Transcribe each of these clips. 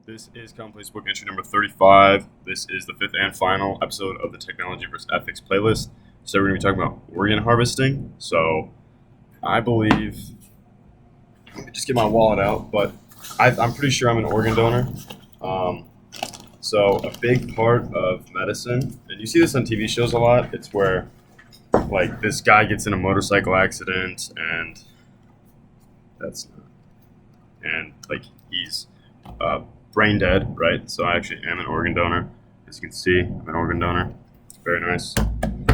This is Commonplace Book entry number 35. This is the fifth and final episode of the Technology vs. Ethics playlist. So we're going to be talking about organ harvesting. So I believe, let me just get my wallet out, but I'm pretty sure I'm an organ donor. So a big part of medicine, and you see this on TV shows a lot, it's where like this guy gets in a motorcycle accident and that's and like he's brain dead, right? So I actually am an organ donor. As you can see, I'm an organ donor. Very nice.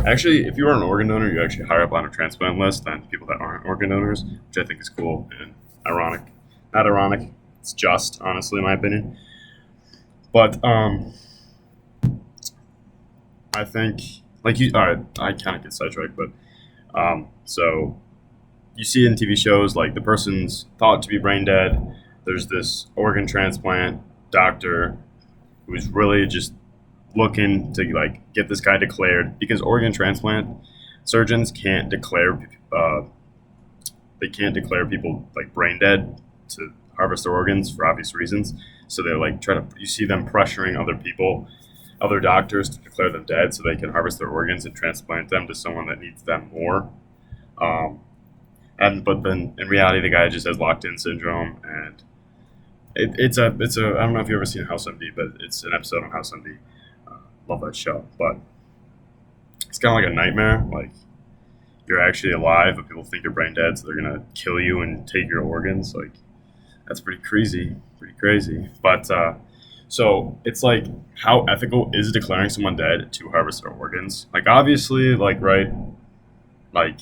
Actually, if you are an organ donor, you're actually higher up on a transplant list than people that aren't organ donors, which I think is cool and ironic. Not ironic, it's just, honestly, in my opinion. But I think, all right, I kind of get sidetracked, but so you see in TV shows, like the person's thought to be brain dead. There's this organ transplant doctor who's really just looking to like get this guy declared because organ transplant surgeons can't declare they can't declare people like brain dead to harvest their organs for obvious reasons. So they like try to you see them pressuring other doctors to declare them dead so they can harvest their organs and transplant them to someone that needs them more. But then in reality, the guy just has locked-in syndrome, and it's a I don't know if you've ever seen House MD, but it's an episode on House MD. Love that show, but it's kind of like a nightmare. Like you're actually alive, but people think you're brain dead, so they're gonna kill you and take your organs. Like that's pretty crazy, But so it's like, how ethical is declaring someone dead to harvest their organs? Like obviously, like right, like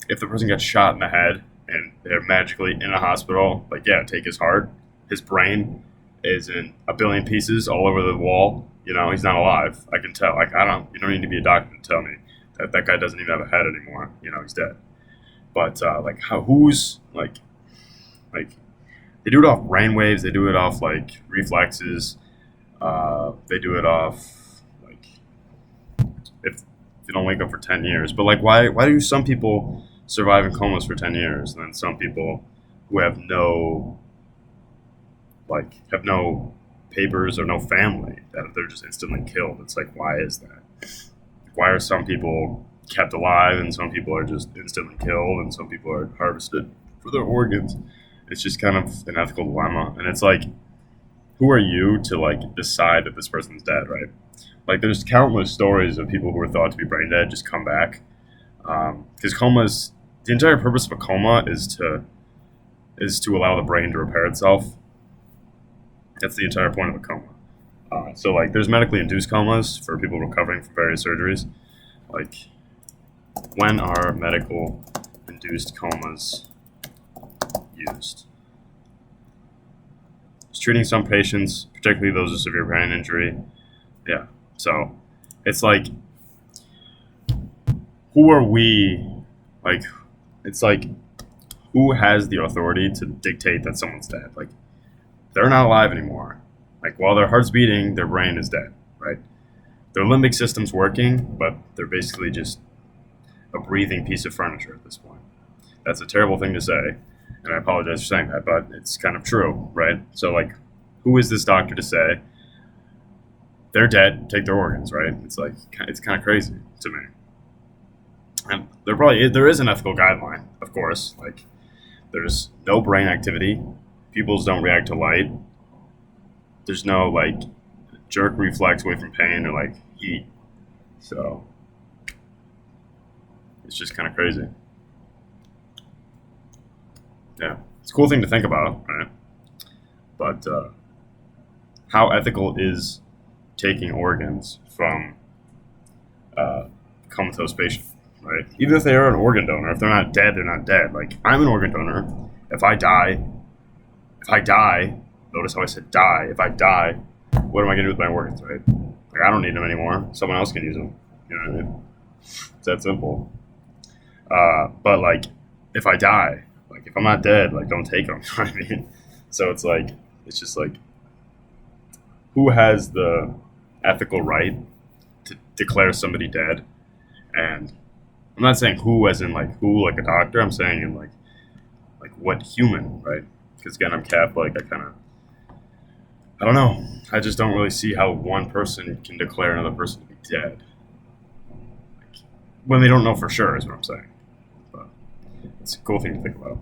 if the person gets shot in the head and they're magically in a hospital, like yeah, take his heart. His brain is in a billion pieces all over the wall. You know, he's not alive. I can tell. Like you don't need to be a doctor to tell me that that guy doesn't even have a head anymore. You know, he's dead. But who's like they do it off brain waves. They do it off like reflexes. They do it off like if they don't wake up for 10 years. But like why do some people survive in comas for 10 years and then some people who have no papers or no family that they're just instantly killed? It's like, why is that? Why are some people kept alive and some people are just instantly killed and some people are harvested for their organs? It's just kind of an ethical dilemma. And it's like, who are you to like decide that this person's dead, right? Like there's countless stories of people who are thought to be brain dead just come back. Because the entire purpose of a coma is to allow the brain to repair itself. That's the entire point of a coma. So like there's medically induced comas for people recovering from various surgeries. Like when are medical induced comas used? It's treating some patients, particularly those with severe brain injury. Yeah. So it's like, who are we? Like, it's like, who has the authority to dictate that someone's dead? Like, they're not alive anymore. Like, while their heart's beating, their brain is dead, right? Their limbic system's working, but they're basically just a breathing piece of furniture at this point. That's a terrible thing to say, and I apologize for saying that, but it's kind of true, right? So, like, who is this doctor to say they're dead, take their organs, right? It's like, it's kind of crazy to me. And there is an ethical guideline, of course. Like, there's no brain activity. Pupils don't react to light. There's no like jerk reflex away from pain or like heat. So it's just kind of crazy. Yeah, it's a cool thing to think about, right? But how ethical is taking organs from comatose patient, right? Even if they are an organ donor, if they're not dead, they're not dead. Like I'm an organ donor. If I die, notice how I said die. If I die, what am I going to do with my organs, right? Like, I don't need them anymore. Someone else can use them. You know what I mean? It's that simple. But, like, if I die, like, if I'm not dead, like, don't take them. You know what I mean? So it's like, it's just like, who has the ethical right to declare somebody dead? And I'm not saying who as in, like, who, like a doctor. I'm saying in, like what human, right? Because again, I'm Catholic. I kind of I don't know. I just don't really see how one person can declare another person to be dead when they don't know for sure. Is what I'm saying. But it's a cool thing to think about.